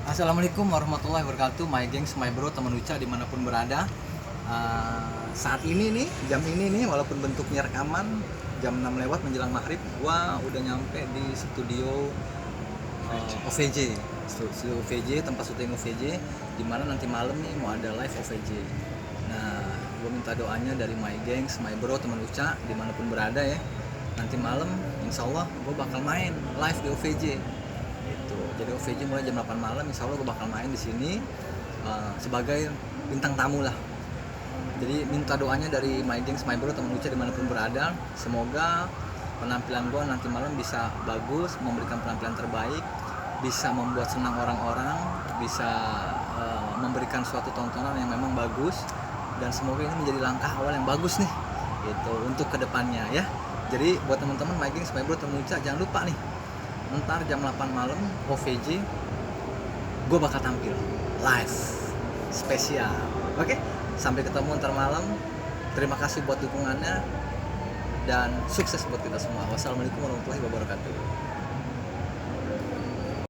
Assalamualaikum warahmatullahi wabarakatuh, my gengs, my bro, teman Uca dimanapun berada. Saat ini nih, jam ini nih, walaupun bentuknya rekaman, jam 6 lewat menjelang maghrib, gua udah nyampe di studio OVJ, studio OVJ, tempat syuting OVJ, dimana nanti malam nih mau ada live OVJ. Nah, gue minta doanya dari my gengs, my bro, teman Uca dimanapun berada ya. Nanti malam, insya Allah gue bakal main live di OVJ. Gitu. Jadi OVJ mulai jam 8 malam, insya Allah gue bakal main di sini sebagai bintang tamu lah. Jadi minta doanya dari my gengs, my bro, teman Uca dimanapun berada. Semoga penampilan gue nanti malam bisa bagus, memberikan penampilan terbaik, bisa membuat senang orang-orang, bisa memberikan suatu tontonan yang memang bagus, dan semoga ini menjadi langkah awal yang bagus nih gitu untuk kedepannya ya. Jadi buat teman-teman my gengs, my bro, teman Uca, jangan lupa nih, ntar jam 8 malam OVJ gue bakal tampil live spesial. Oke, sampai ketemu ntar malam. Terima kasih buat dukungannya dan sukses buat kita semua. Wassalamualaikum warahmatullahi wabarakatuh.